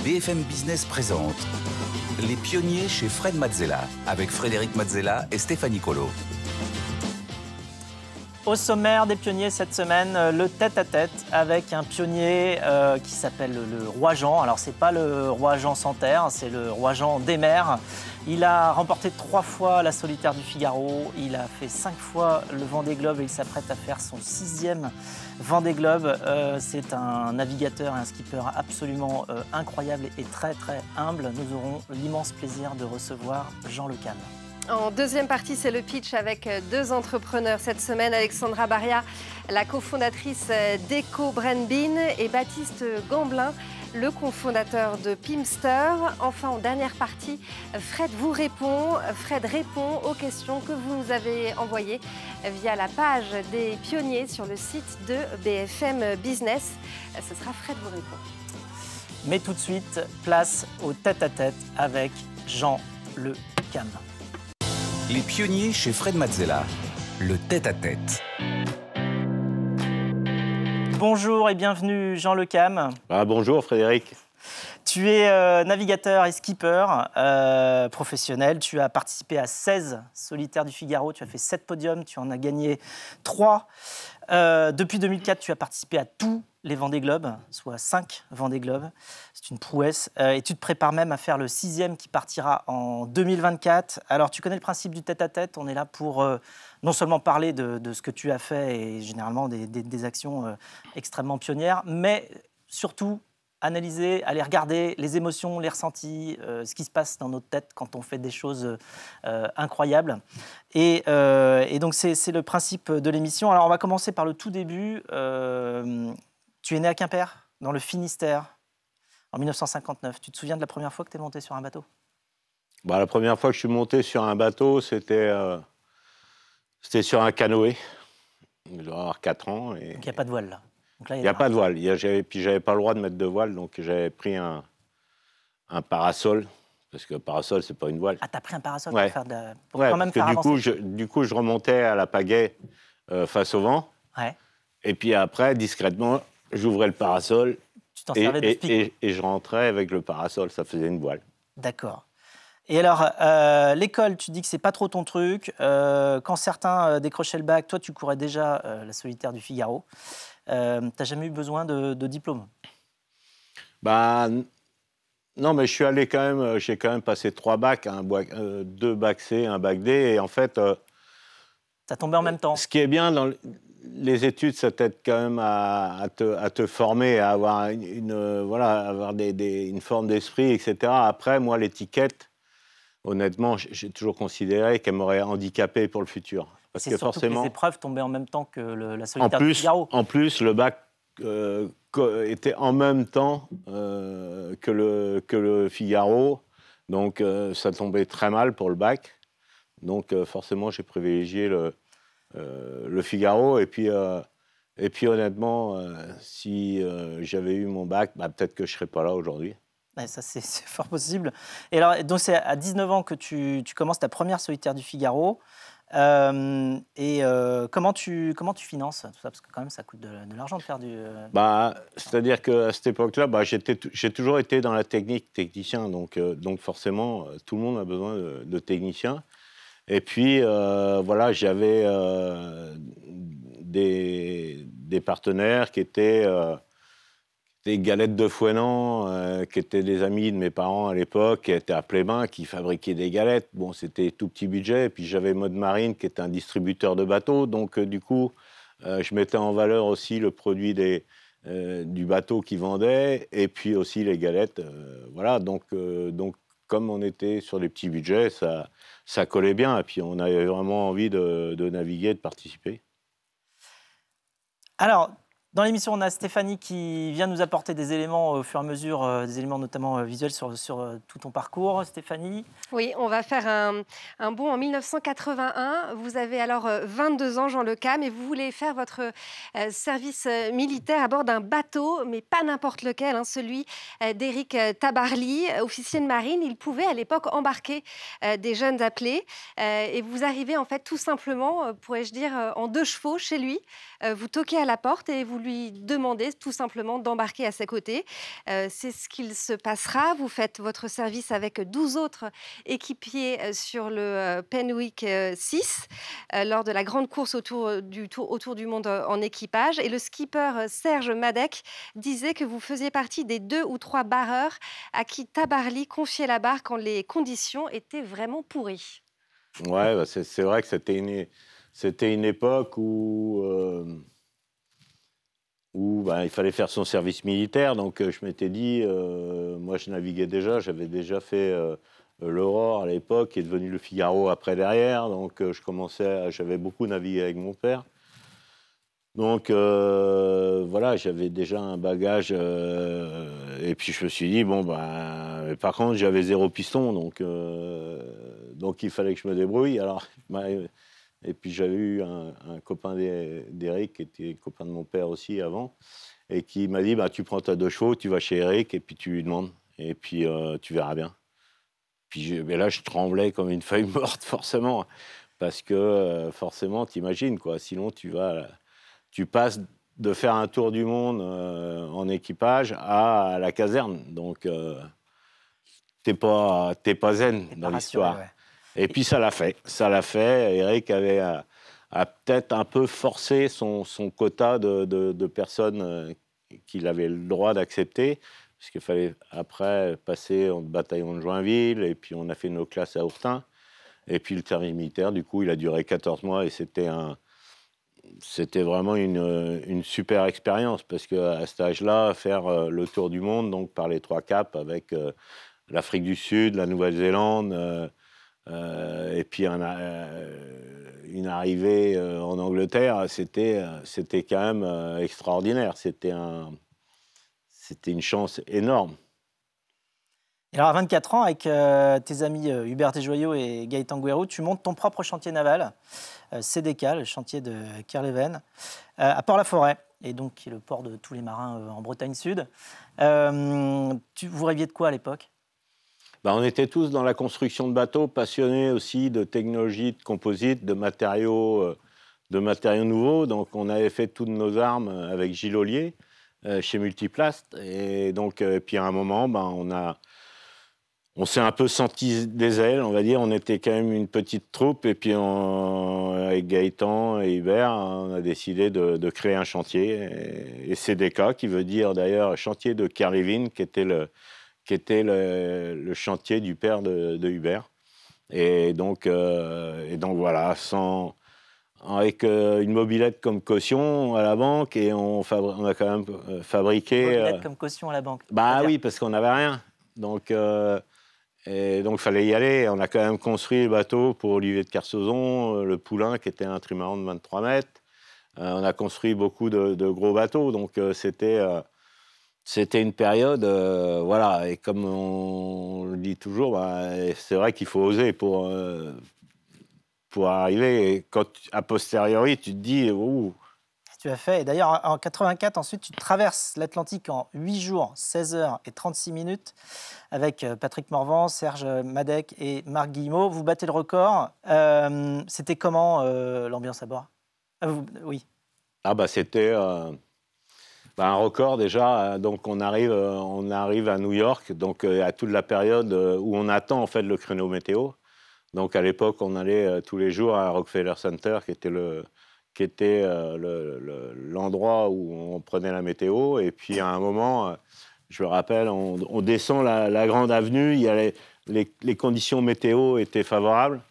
BFM Business présente Les pionniers chez Fred Mazzella, avec Frédéric Mazzella et Stéphanie Colo. Au sommaire des pionniers cette semaine, le tête-à-tête avec un pionnier qui s'appelle le roi Jean. Alors c'est pas le roi Jean sans terre, c'est le roi Jean des mers. Il a remporté 3 fois la solitaire du Figaro, il a fait 5 fois le Vendée Globe et il s'apprête à faire son 6e Vendée Globe. C'est un navigateur et un skipper absolument incroyable et très très humble. Nous aurons l'immense plaisir de recevoir Jean Le Cam. En deuxième partie, c'est le pitch avec 2 entrepreneurs cette semaine. Alexandra Baria, la cofondatrice d'Eco Brand Bean, et Baptiste Gamblin, le cofondateur de Pimster. Enfin, en dernière partie, Fred vous répond. Fred répond aux questions que vous nous avez envoyées via la page des pionniers sur le site de BFM Business. Ce sera Fred vous répond. Mais tout de suite, place au tête-à-tête avec Jean Le Cam. Les pionniers chez Fred Mazzella, le tête-à-tête. Bonjour et bienvenue Jean Le Cam. Bonjour Frédéric. Tu es navigateur et skipper professionnel. Tu as participé à 16 solitaires du Figaro. Tu as fait 7 podiums. Tu en as gagné 3. Depuis 2004, tu as participé à tous les Vendée Globe, soit 5 Vendée Globe. C'est une prouesse. Et tu te prépares même à faire le 6e qui partira en 2024. Alors, tu connais le principe du tête-à-tête. On est là pour non seulement parler de ce que tu as fait et généralement des actions extrêmement pionnières, mais surtout analyser, aller regarder les émotions, les ressentis, ce qui se passe dans notre tête quand on fait des choses incroyables. Et donc, c'est le principe de l'émission. Alors, on va commencer par le tout début. Tu es né à Quimper, dans le Finistère, en 1959. Tu te souviens de la première fois que tu es monté sur un bateau ? La première fois que je suis monté sur un bateau, c'était sur un canoë. Je dois avoir 4 ans. Et... Donc, il n'y a pas de voile, là. Il n'y a pas de voile. Puis, j'avais pas le droit de mettre de voile, donc j'avais pris un parasol. Parce que parasol, c'est pas une voile. Ah, t'as pris un parasol pour faire pour quand même faire avancer. Du coup, je remontais à la pagaie face au vent. Ouais. Et puis après, discrètement, j'ouvrais le parasol. Tu t'en servais de spic. Et je rentrais avec le parasol. Ça faisait une voile. D'accord. Et alors, l'école, tu dis que c'est pas trop ton truc. Quand certains décrochaient le bac, toi, tu courais déjà la solitaire du Figaro. T'as jamais eu besoin de diplôme ? Non, mais je suis allé quand même. J'ai quand même passé 3 bacs, 2 bacs C, 1 bac D, et en fait. Ça tombait en même temps. Ce qui est bien dans les études, ça t'aide quand même à te former, à avoir avoir une forme d'esprit, etc. Après, moi, l'étiquette, honnêtement, j'ai toujours considéré qu'elle m'aurait handicapé pour le futur. Parce que forcément, que les épreuves tombaient en même temps que la solitaire du Figaro. En plus, le bac était en même temps que le Figaro, donc ça tombait très mal pour le bac. Donc forcément, j'ai privilégié le Figaro. Et puis honnêtement, si j'avais eu mon bac, peut-être que je ne serais pas là aujourd'hui. Ouais, ça, c'est fort possible. Et alors, donc c'est à 19 ans que tu commences ta première solitaire du Figaro. Comment tu finances tout ça ? Parce que quand même, ça coûte de l'argent de faire du... C'est-à-dire qu'à cette époque-là, j'ai toujours été dans la technicien. Donc forcément, tout le monde a besoin de techniciens. Et puis, j'avais des partenaires qui étaient des Galettes de Fouesnant, qui étaient des amis de mes parents à l'époque, qui étaient à Plémin, qui fabriquaient des galettes. Bon, c'était tout petit budget. Et puis, j'avais Mode Marine, qui était un distributeur de bateaux. Donc, du coup, je mettais en valeur aussi le produit du bateau qu'ils vendaient, et puis aussi les galettes. Donc, comme on était sur des petits budgets, ça collait bien. Et puis, on avait vraiment envie de naviguer, de participer. Alors, dans l'émission, on a Stéphanie qui vient nous apporter des éléments au fur et à mesure, des éléments notamment visuels sur tout ton parcours. Stéphanie ? Oui, on va faire un bond en 1981. Vous avez alors 22 ans, Jean Le Cam, et vous voulez faire votre service militaire à bord d'un bateau, mais pas n'importe lequel, celui d'Éric Tabarly, officier de marine. Il pouvait à l'époque embarquer des jeunes appelés. Et vous arrivez en fait tout simplement, pourrais-je dire, en 2 chevaux chez lui. Vous toquez à la porte et vous lui demandez tout simplement d'embarquer à ses côtés. C'est ce qu'il se passera. Vous faites votre service avec 12 autres équipiers sur le Penwick 6 lors de la grande course autour du monde en équipage. Et le skipper Serge Madec disait que vous faisiez partie des 2 ou 3 barreurs à qui Tabarly confiait la barre quand les conditions étaient vraiment pourries. Ouais, bah c'est vrai que c'était une époque où bah, il fallait faire son service militaire. Donc je m'étais dit, moi je naviguais déjà, j'avais déjà fait l'Aurore à l'époque, qui est devenu le Figaro après derrière. Donc j'avais beaucoup navigué avec mon père. Donc voilà, j'avais déjà un bagage. Et puis je me suis dit, bon, bah, par contre, j'avais 0 piston, donc il fallait que je me débrouille. Alors, et puis j'avais eu un copain d'Eric, qui était copain de mon père aussi avant, et qui m'a dit, bah, tu prends ta 2 chevaux, tu vas chez Eric, et puis tu lui demandes, et puis tu verras bien. Mais là, je tremblais comme une feuille morte, forcément, parce que forcément, t'imagines, quoi. Sinon, tu passes de faire un tour du monde en équipage à la caserne. Donc, t'es pas zen dans l'histoire. Ouais. Et puis, ça l'a fait. Ça l'a fait. Eric a peut-être un peu forcé son quota de personnes qu'il avait le droit d'accepter, parce qu'il fallait après passer au bataillon de Joinville, et puis on a fait nos classes à Ourtin. Et puis, le service militaire, du coup, il a duré 14 mois, et c'était vraiment une super expérience, parce qu'à cet âge-là, faire le tour du monde, donc par les 3 caps, avec l'Afrique du Sud, la Nouvelle-Zélande, et puis une arrivée en Angleterre, c'était quand même extraordinaire. C'était une chance énorme. Et alors, à 24 ans, avec tes amis Hubert Desjoyaux et Gaëtan Gouérou, tu montes ton propre chantier naval, CDK, le chantier de Kerleven, à Port-la-Forêt, et donc qui est le port de tous les marins en Bretagne Sud. Vous rêviez de quoi à l'époque ? Bah, on était tous dans la construction de bateaux, passionnés aussi de technologie, de composite, de matériaux nouveaux. Donc, on avait fait toutes nos armes avec Gilles Ollier, chez Multiplast. Et donc, puis à un moment, bah, on s'est un peu senti des ailes, on va dire. On était quand même une petite troupe. Et puis, avec Gaëtan et Hubert, on a décidé de créer un chantier. Et CDK, qui veut dire d'ailleurs chantier de Kerleven, qui était le chantier du père de Hubert. Et donc voilà, avec une mobilette comme caution à la banque, et on a quand même fabriqué... Une mobilette comme caution à la banque. Bah oui, parce qu'on n'avait rien. Donc il fallait y aller. On a quand même construit le bateau pour Olivier de Kersauzon, le Poulain, qui était un trimaran de 23 mètres. On a construit beaucoup de gros bateaux. Donc c'était une période, voilà. Et comme on le dit toujours, bah, c'est vrai qu'il faut oser pour arriver. Et quand, a posteriori, tu te dis... Ouh. Tu as fait. Et d'ailleurs, en 84, ensuite, tu traverses l'Atlantique en 8 jours, 16 heures et 36 minutes avec Patrick Morvan, Serge Madec et Marc Guillemot. Vous battez le record. C'était comment l'ambiance à bord ? Oui. Ah bah c'était un record déjà. Donc on arrive à New York, donc à toute la période où on attend en fait le créneau météo. Donc à l'époque, on allait tous les jours à Rockefeller Center, qui était l'endroit où on prenait la météo. Et puis à un moment, je me rappelle, on descend la grande avenue, il y a les conditions météo étaient favorables.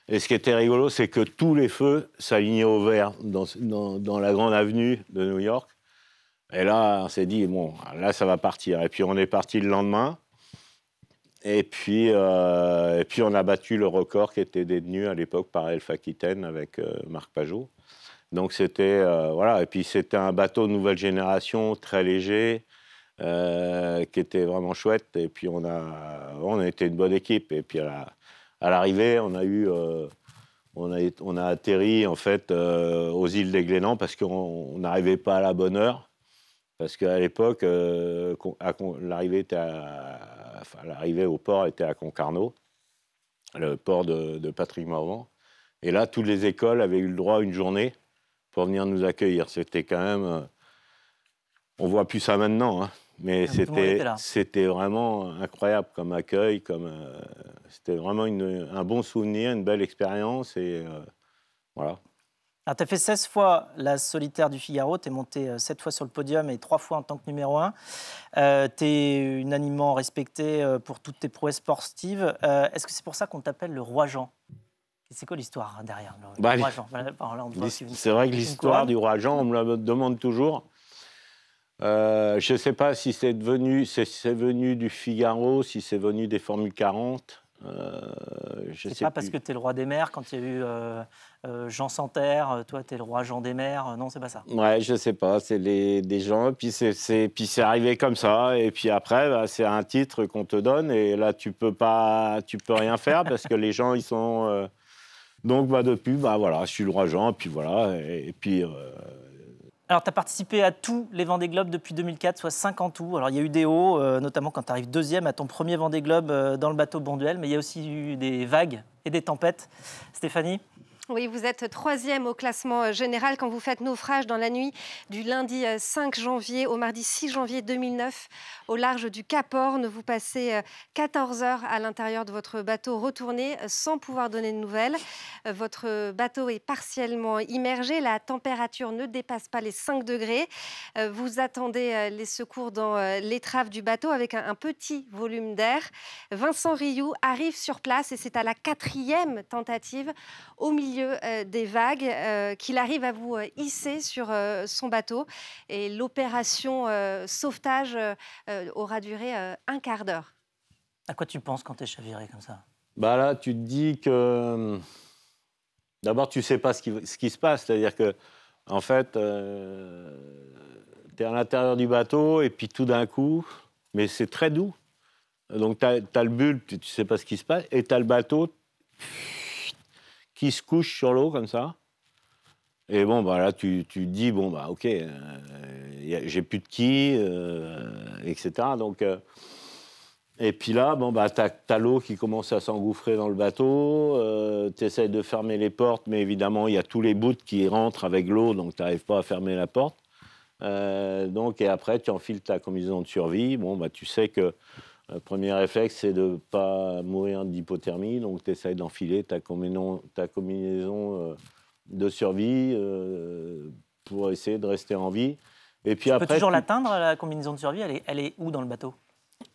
Et ce qui était rigolo, c'est que tous les feux s'alignaient au vert dans la grande avenue de New York. Et là, on s'est dit, bon, là, ça va partir. Et puis on est parti le lendemain. Et puis on a battu le record qui était détenu à l'époque par Elf Aquitaine avec Marc Pajot. Donc c'était voilà, et puis c'était un bateau de nouvelle génération, très léger, qui était vraiment chouette. Et puis on a été une bonne équipe. Et puis à l'arrivée, on a atterri en fait aux îles des Glénans, parce qu'on n'arrivait pas à la bonne heure. Parce qu'à l'époque, l'arrivée au port était à Concarneau, le port de Patrick Morvan. Et là, toutes les écoles avaient eu le droit à une journée pour venir nous accueillir. C'était quand même On voit plus ça maintenant, hein. Mais là. c'était vraiment incroyable comme accueil, c'était vraiment un bon souvenir, une belle expérience et voilà. Alors, tu as fait 16 fois la solitaire du Figaro, tu es monté 7 fois sur le podium et 3 fois en tant que numéro 1. Tu es unanimement respecté pour toutes tes prouesses sportives. Est-ce que c'est pour ça qu'on t'appelle le roi Jean? C'est quoi l'histoire derrière le roi Jean? C'est vrai que l'histoire du roi Jean, on me la demande toujours. Je ne sais pas si c'est venu du Figaro, si c'est venu des Formules 40. C'est pas parce que tu es le roi des mers, quand il y a eu Jean Santerre, toi tu es le roi Jean des mers, non, c'est pas ça? Ouais, je sais pas, c'est des gens, puis c'est arrivé comme ça, et puis après, bah, c'est un titre qu'on te donne, et là tu peux rien faire parce que les gens ils sont. Donc bah, depuis, bah, voilà, je suis le roi Jean, et puis voilà, et puis. Alors, tu as participé à tous les Vendée Globe depuis 2004, soit 5 en tout. Alors, il y a eu des hauts, notamment quand tu arrives deuxième à ton premier Vendée Globe dans le bateau Bonduel, mais il y a aussi eu des vagues et des tempêtes. Stéphanie? Oui, vous êtes 3e au classement général quand vous faites naufrage dans la nuit du lundi 5 janvier au mardi 6 janvier 2009 au large du Cap Horn. Vous passez 14 heures à l'intérieur de votre bateau retourné sans pouvoir donner de nouvelles. Votre bateau est partiellement immergé. La température ne dépasse pas les 5 degrés. Vous attendez les secours dans l'étrave du bateau avec un petit volume d'air. Vincent Rioux arrive sur place et c'est à la 4e tentative au milieu des vagues qu'il arrive à vous hisser sur son bateau. Et l'opération sauvetage aura duré un quart d'heure. À quoi tu penses quand tu es chaviré comme ça? Bah là, tu te dis que... D'abord, tu ne sais pas ce qui se passe. C'est-à-dire que, en fait, tu es à l'intérieur du bateau et puis tout d'un coup, mais c'est très doux. Donc, tu as le bulle, tu ne sais pas ce qui se passe, et tu as le bateau qui se couche sur l'eau comme ça. Et bon, bah là, tu te dis, bon, bah ok, j'ai plus de quilles, etc. Donc, et puis là, bon, bah, t'as l'eau qui commence à s'engouffrer dans le bateau, tu essaies de fermer les portes, mais évidemment, il y a tous les bouts qui rentrent avec l'eau, donc tu n'arrives pas à fermer la porte. Donc, et après, tu enfiles ta combinaison de survie. Bon, bah, tu sais que le premier réflexe, c'est de ne pas mourir d'hypothermie, donc tu essaies d'enfiler ta combinaison de survie pour essayer de rester en vie. Et puis tu peux toujours l'atteindre, la combinaison de survie? Elle est où dans le bateau?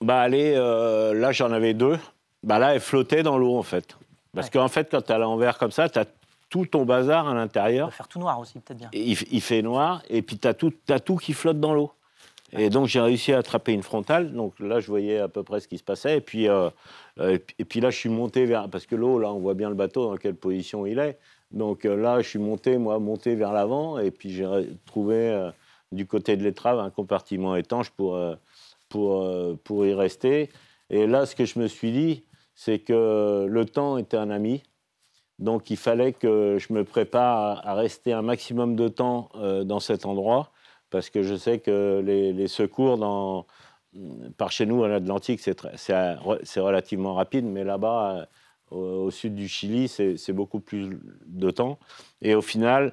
Bah, là, j'en avais 2. Bah, là, elle flottait dans l'eau, en fait. Parce qu'en fait, quand tu es à l'envers comme ça, tu as tout ton bazar à l'intérieur. Il va faire tout noir aussi, peut-être bien. Il fait noir, et puis tu as tout qui flotte dans l'eau. Et donc, j'ai réussi à attraper une frontale. Donc là, je voyais à peu près ce qui se passait. Et puis là, je suis monté vers... Parce que l'eau, là, on voit bien le bateau, dans quelle position il est. Donc là, je suis monté vers l'avant. Et puis, j'ai trouvé du côté de l'étrave un compartiment étanche pour y rester. Et là, ce que je me suis dit, c'est que le temps était un ami. Donc, il fallait que je me prépare à rester un maximum de temps dans cet endroit. Parce que je sais que les secours par chez nous, en Atlantique, c'est relativement rapide, mais là-bas, au sud du Chili, c'est beaucoup plus de temps. Et au final,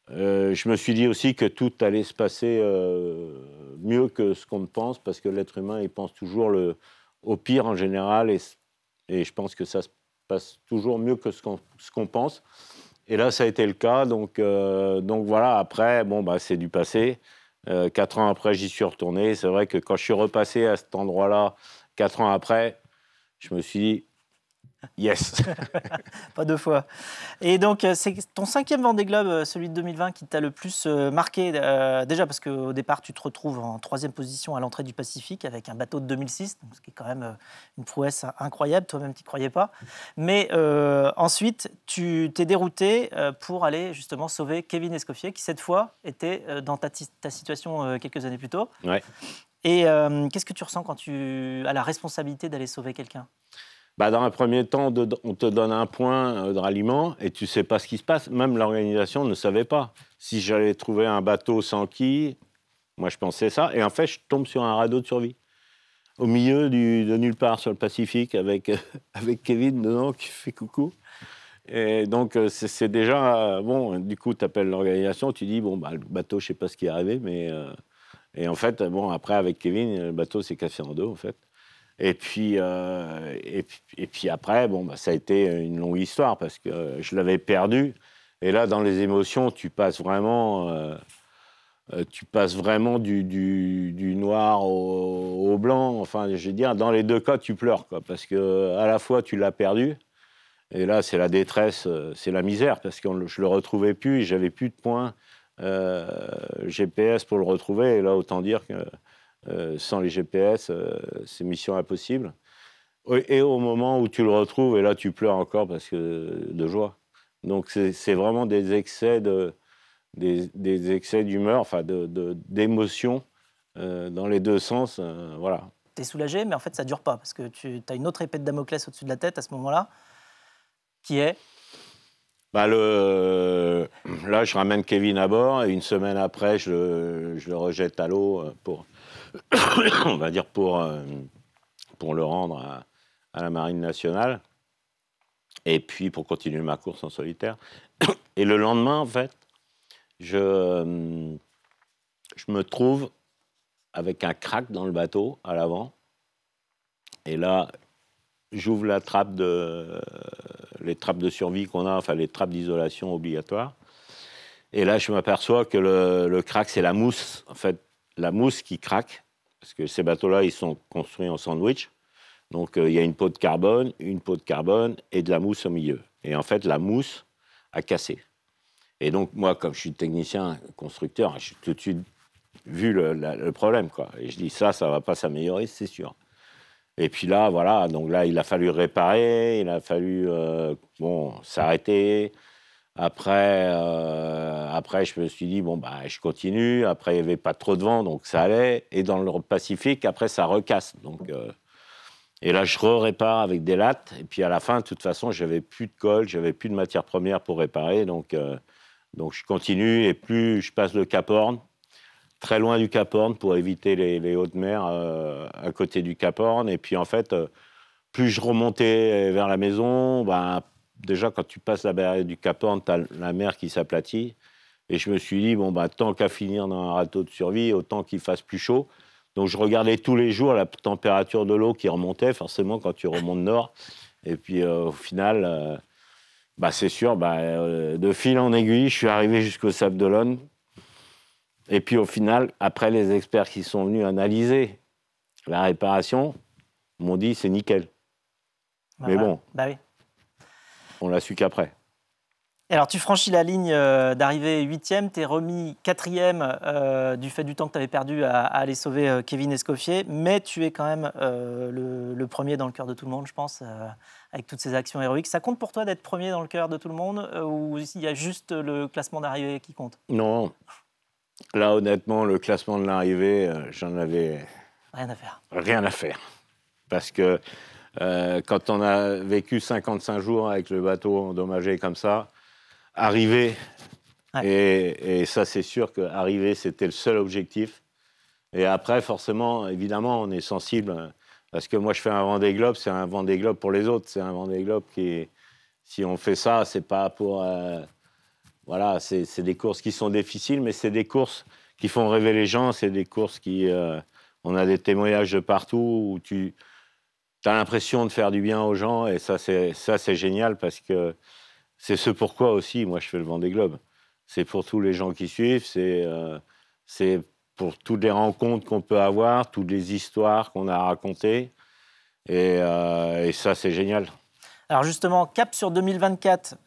je me suis dit aussi que tout allait se passer mieux que ce qu'on ne pense, parce que l'être humain, il pense toujours au pire en général, et je pense que ça se passe toujours mieux que ce qu'on pense. Et là, ça a été le cas. Donc voilà, après, bon, bah, c'est du passé. 4 ans après, j'y suis retourné. C'est vrai que quand je suis repassé à cet endroit-là, 4 ans après, je me suis dit, yes. Pas 2 fois. Et donc, c'est ton 5e Vendée Globe, celui de 2020, qui t'a le plus marqué. Déjà parce qu'au départ, tu te retrouves en 3e position à l'entrée du Pacifique avec un bateau de 2006, donc ce qui est quand même une prouesse incroyable. Toi-même, tu n'y croyais pas. Mais ensuite, tu t'es dérouté pour aller justement sauver Kevin Escoffier, qui cette fois était dans ta situation quelques années plus tôt. Ouais. Et qu'est-ce que tu ressens quand tu as la responsabilité d'aller sauver quelqu'un? Bah, dans un premier temps, on te donne un point de ralliement et tu ne sais pas ce qui se passe. Même l'organisation ne savait pas. Si j'allais trouver un bateau sans quilles, moi je pensais ça. Et en fait, je tombe sur un radeau de survie. Au milieu de nulle part sur le Pacifique avec Kevin dedans qui fait coucou. Et donc, c'est déjà... bon, du coup, tu appelles l'organisation, tu dis, bon, bah, le bateau, je ne sais pas ce qui est arrivé, mais... Et en fait, bon, après, avec Kevin, le bateau s'est cassé en deux, en fait. Et puis après, bon, bah, ça a été une longue histoire parce que je l'avais perdu. Et là, dans les émotions, tu passes vraiment du noir au blanc. Enfin, je veux dire, dans les deux cas, tu pleures, quoi, parce que à la fois, tu l'as perdu. Et là, c'est la détresse, c'est la misère, parce que je le retrouvais plus et j'avais plus de points GPS pour le retrouver. Et là, autant dire que sans les GPS, c'est mission impossible. Et au moment où tu le retrouves, et là, tu pleures encore parce que de joie. Donc, c'est vraiment des excès d'humeur, enfin, d'émotion dans les deux sens. Voilà. Tu es soulagé, mais en fait, ça ne dure pas, parce que tu as une autre épée de Damoclès au-dessus de la tête à ce moment-là, qui est... Bah là, je ramène Kevin à bord, et une semaine après, je le rejette à l'eau pour, on va dire, pour le rendre à la Marine nationale, et puis pour continuer ma course en solitaire. Et le lendemain, en fait, je me trouve avec un crack dans le bateau à l'avant, et là, j'ouvre les trappes de survie qu'on a, enfin les trappes d'isolation obligatoires. Et là, je m'aperçois que le crack, c'est la mousse. En fait, la mousse qui craque, parce que ces bateaux-là, ils sont construits en sandwich. Donc, il y a une peau de carbone et de la mousse au milieu. Et en fait, la mousse a cassé. Et donc, moi, comme je suis technicien, constructeur, j'ai tout de suite vu le problème, quoi. Et je dis, ça ne va pas s'améliorer, c'est sûr. Et puis là, voilà, donc là, il a fallu réparer, il a fallu s'arrêter. Après, je me suis dit, bon, bah, je continue. Après, il n'y avait pas trop de vent, donc ça allait. Et dans le Pacifique, après, ça recasse. Donc, et là, je répare avec des lattes. Et puis à la fin, de toute façon, j'avais plus de colle, j'avais plus de matière première pour réparer. Donc je continue. Et plus je passe le Cap Horn, très loin du Cap Horn pour éviter les hautes mers à côté du Cap Horn. Et puis en fait, plus je remontais vers la maison, ben, déjà quand tu passes la barrière du Cap Horn, tu as la mer qui s'aplatit. Et je me suis dit, bon, ben, tant qu'à finir dans un râteau de survie, autant qu'il fasse plus chaud. Donc je regardais tous les jours la température de l'eau qui remontait, forcément quand tu remontes nord. Et puis au final, c'est sûr, de fil en aiguille, je suis arrivé jusqu'au Sable d'Olonne. Et puis au final, après, les experts qui sont venus analyser la réparation m'ont dit c'est nickel. Mais bon, oui. On l'a su qu'après. Et alors tu franchis la ligne d'arrivée 8e, tu es remis 4e du fait du temps que tu avais perdu à aller sauver Kevin Escoffier, mais tu es quand même le premier dans le cœur de tout le monde, je pense, avec toutes ces actions héroïques. Ça compte pour toi d'être premier dans le cœur de tout le monde ou il y a juste le classement d'arrivée qui compte? Non. Là, honnêtement, le classement de l'arrivée, j'en avais... Rien à faire. Parce que quand on a vécu 55 jours avec le bateau endommagé comme ça, arriver, et ça, c'est sûr qu'arriver, c'était le seul objectif. Et après, forcément, évidemment, on est sensible. Parce que moi, je fais un Vendée Globe, c'est un Vendée Globe pour les autres. C'est un Vendée Globe qui... Si on fait ça, c'est pas pour... Voilà, c'est des courses qui sont difficiles, mais c'est des courses qui font rêver les gens. C'est des courses qui... on a des témoignages de partout où tu as l'impression de faire du bien aux gens. Et ça, c'est génial parce que c'est ce pourquoi aussi, moi, je fais le Vendée Globe. C'est pour tous les gens qui suivent, c'est pour toutes les rencontres qu'on peut avoir, toutes les histoires qu'on a racontées. Et ça, c'est génial. Alors justement, cap sur 2024,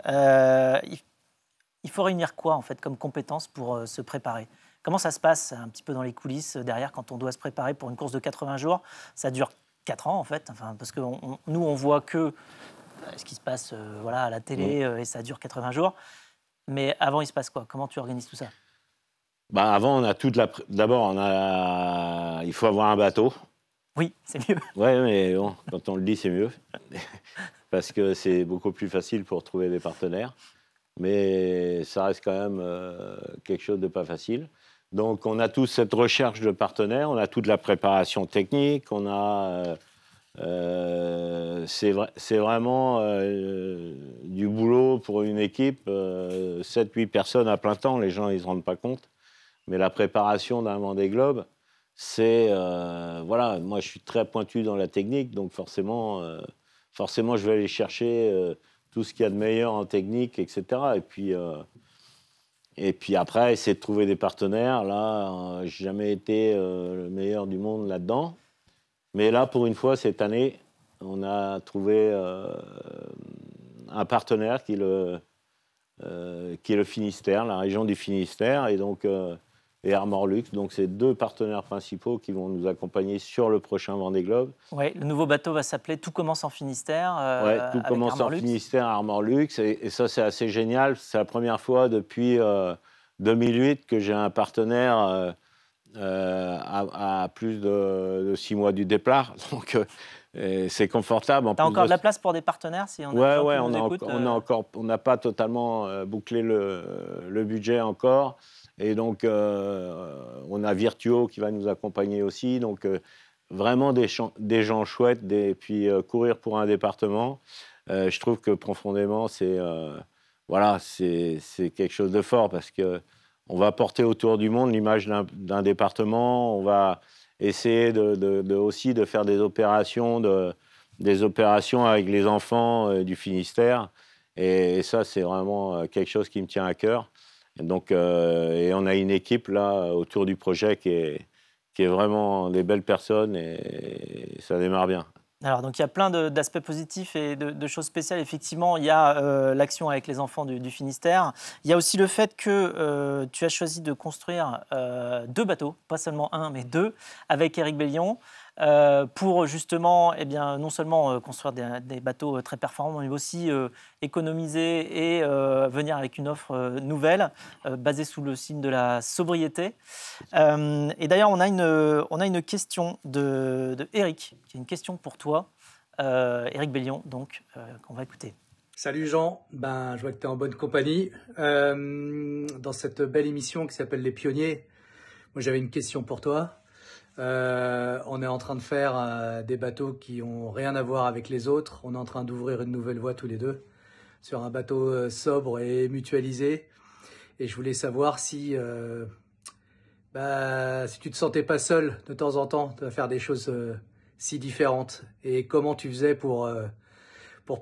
il faut réunir quoi, en fait, comme compétences pour se préparer? Comment ça se passe un petit peu dans les coulisses derrière quand on doit se préparer pour une course de 80 jours? Ça dure 4 ans, en fait, parce que nous, on voit que ce qui se passe à la télé et ça dure 80 jours. Mais avant, il se passe quoi? Comment tu organises tout ça? Avant, on a d'abord, il faut avoir un bateau. Oui, c'est mieux. Oui, mais bon, quand on le dit, c'est mieux. Parce que c'est beaucoup plus facile pour trouver des partenaires. Mais ça reste quand même quelque chose de pas facile. Donc, on a tous cette recherche de partenaires, on a toute la préparation technique, on a... c'est vraiment du boulot pour une équipe, 7-8 personnes à plein temps, les gens ils ne se rendent pas compte. Mais la préparation d'un Vendée Globe, c'est voilà, moi je suis très pointu dans la technique, donc forcément je vais aller chercher tout ce qu'il y a de meilleur en technique, etc. Et puis après, essayer de trouver des partenaires. Là, j'ai jamais été le meilleur du monde là-dedans. Mais là, pour une fois, cette année, on a trouvé un partenaire qui est le Finistère, la région du Finistère, et Armor Luxe. Donc, c'est 2 partenaires principaux qui vont nous accompagner sur le prochain Vendée Globe. Ouais, le nouveau bateau va s'appeler Tout commence en Finistère. Ouais, Tout commence en Finistère, Armor Luxe. Et ça, c'est assez génial. C'est la première fois depuis 2008 que j'ai un partenaire à plus de 6 mois du départ. Donc, c'est confortable. Tu as encore de la place pour des partenaires si on on n'a pas totalement bouclé le budget encore. Et donc, on a Virtuo qui va nous accompagner aussi. Donc, vraiment des gens chouettes. Puis, courir pour un département, je trouve que profondément, c'est quelque chose de fort parce qu'on va porter autour du monde l'image d'un département. On va essayer aussi de faire des opérations avec les enfants du Finistère. Et ça, c'est vraiment quelque chose qui me tient à cœur. Donc, et on a une équipe là autour du projet qui est vraiment des belles personnes et ça démarre bien. Alors, donc, il y a plein d'aspects positifs et de choses spéciales. Effectivement, il y a l'action avec les enfants du Finistère. Il y a aussi le fait que tu as choisi de construire 2 bateaux, pas seulement 1, mais 2, avec Éric Bellion, pour justement, non seulement construire des bateaux très performants, mais aussi économiser et venir avec une offre nouvelle, basée sous le signe de la sobriété. Et d'ailleurs, on a une question de Éric, qui est une question pour toi, Éric Bellion, donc, qu'on va écouter. Salut Jean, je vois que tu es en bonne compagnie. Dans cette belle émission qui s'appelle Les Pionniers, moi j'avais une question pour toi. On est en train de faire des bateaux qui n'ont rien à voir avec les autres. On est en train d'ouvrir une nouvelle voie tous les deux sur un bateau sobre et mutualisé. Et je voulais savoir si tu te sentais pas seul de temps en temps de faire des choses si différentes. Et comment tu faisais pour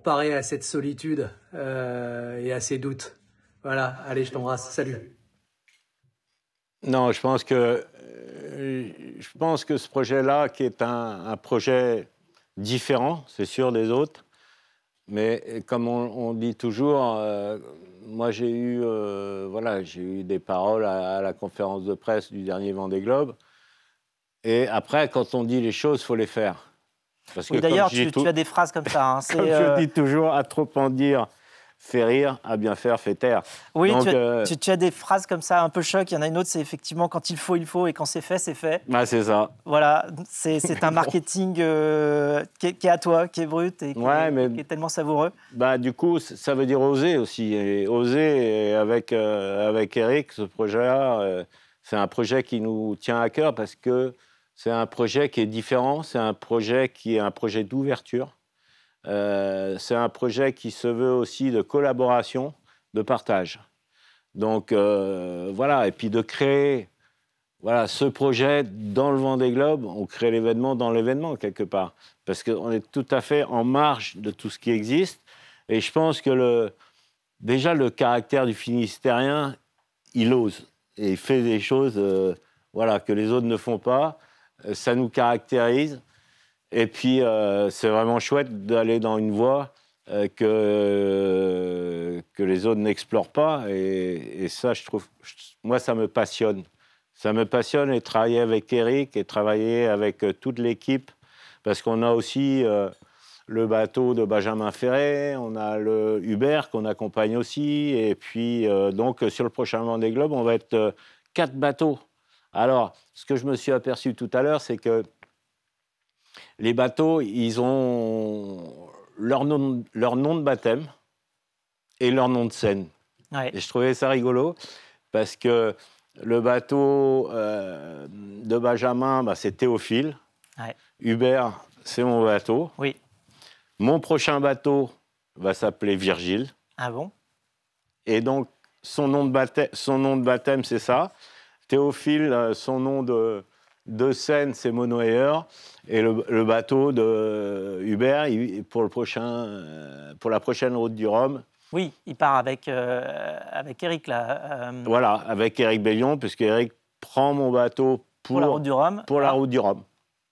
parer à cette solitude et à ces doutes. Voilà, allez, je t'embrasse. Salut. Non, je pense que ce projet-là, qui est un projet différent, c'est sûr, des autres, mais comme on dit toujours, moi j'ai eu des paroles à la conférence de presse du dernier Vendée Globe, et après, quand on dit les choses, il faut les faire. Parce oui, d'ailleurs, tu as des phrases comme ça. Hein, comme je dis toujours, à trop en dire fait rire, à bien faire fait taire. Oui, donc, tu as des phrases comme ça un peu choc. Il y en a une autre, c'est effectivement quand il faut, et quand c'est fait, c'est fait. Ah, c'est ça. Voilà, c'est un marketing qui est à toi, qui est brut et qui est tellement savoureux. Du coup, ça veut dire oser aussi. Et oser, avec Éric, ce projet-là, c'est un projet qui nous tient à cœur parce que c'est un projet qui est différent, c'est un projet qui est un projet d'ouverture. C'est un projet qui se veut aussi de collaboration, de partage. Donc, et puis de créer ce projet dans le Vendée Globe, on crée l'événement dans l'événement, quelque part. Parce qu'on est tout à fait en marge de tout ce qui existe. Et je pense que déjà, le caractère du Finistérien, il ose. Et il fait des choses que les autres ne font pas. Ça nous caractérise. Et puis, c'est vraiment chouette d'aller dans une voie que les autres n'explorent pas. Et ça, je trouve, moi, ça me passionne. Ça me passionne et travailler avec Éric et travailler avec toute l'équipe. Parce qu'on a aussi le bateau de Benjamin Ferré, on a le Hubert qu'on accompagne aussi. Et puis, donc, sur le prochain Vendée Globe, on va être 4 bateaux. Alors, ce que je me suis aperçu tout à l'heure, c'est que les bateaux, ils ont leur nom de baptême et leur nom de scène. Ouais. Et je trouvais ça rigolo parce que le bateau de Benjamin, c'est Théophile. Ouais. Hubert, c'est mon bateau. Oui. Mon prochain bateau va s'appeler Virgile. Ah bon? Et donc, son nom de baptême, c'est ça. Théophile, son nom de de Seine, c'est Monoair. Et le bateau de Hubert, pour la prochaine route du Rhum. Oui, il part avec Eric, là. Voilà, avec Eric Bellion, puisque Eric prend mon bateau pour la route du Rhum. Pour la route du Rhum,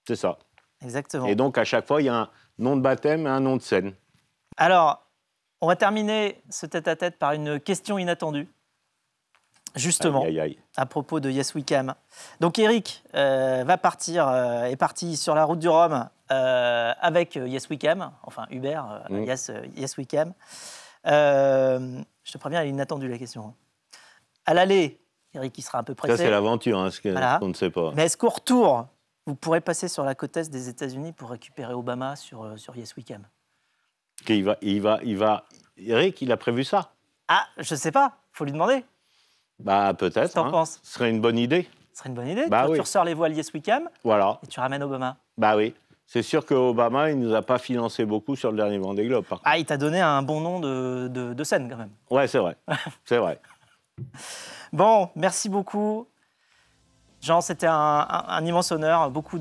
c'est ça. Exactement. Et donc, à chaque fois, il y a un nom de baptême et un nom de scène. Alors, on va terminer ce tête-à-tête par une question inattendue. Justement, aïe, aïe, aïe. À propos de Yes We Cam. Donc Eric est parti sur la route du Rhum avec Yes We Cam, enfin Hubert, Yes We Cam. Je te préviens, elle est inattendue la question. À l'aller, Eric il sera un peu pressé. Ça, c'est l'aventure, hein, ce qu'on ne sait pas. Mais est-ce qu'au retour, vous pourrez passer sur la côte est des États-Unis pour récupérer Obama sur Yes We Cam? Eric, il a prévu ça? Ah, je sais pas, faut lui demander. Bah peut-être. Qu'est-ce que t'en penses? Ce serait une bonne idée. Ce serait une bonne idée. Bah, tu oui. ressors les voiles Yes We Cam Voilà. et tu ramènes Obama. Bah oui. C'est sûr qu'Obama, il ne nous a pas financé beaucoup sur le dernier Vendée Globe. Par contre. Ah, il t'a donné un bon nom de scène quand même. Ouais, c'est vrai. C'est vrai. Bon, merci beaucoup. Jean, c'était un immense honneur. Beaucoup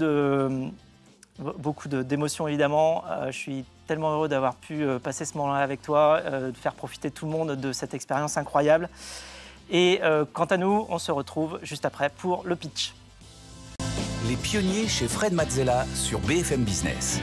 d'émotions évidemment. Je suis tellement heureux d'avoir pu passer ce moment-là avec toi, de faire profiter tout le monde de cette expérience incroyable. Et quant à nous, on se retrouve juste après pour le pitch. Les pionniers chez Fred Mazzella sur BFM Business.